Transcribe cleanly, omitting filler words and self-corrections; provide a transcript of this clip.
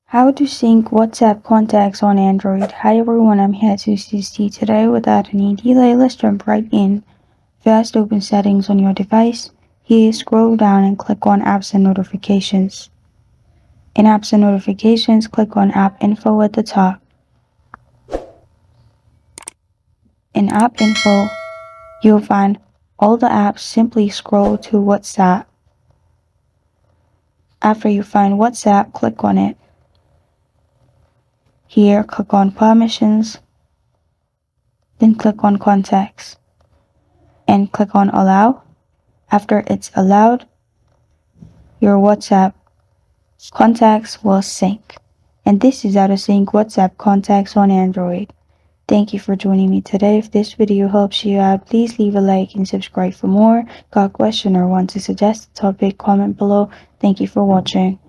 How to sync WhatsApp contacts on Android. Hi everyone, I'm here to assist you today. Without any delay, let's jump right in. First, open settings on your device. Here, scroll down and click on apps and notifications. In apps and notifications, click on app info at the top. In app info, you'll find all the apps. Simply scroll to WhatsApp. After you find WhatsApp, click on it. Here, click on permissions, then click on contacts and click on allow. After it's allowed, your WhatsApp contacts will sync. And this is how to sync WhatsApp contacts on Android. Thank you for joining me today. If this video helps you out, please leave a like and subscribe for more. Got a question or want to suggest a topic, comment below. Thank you for watching.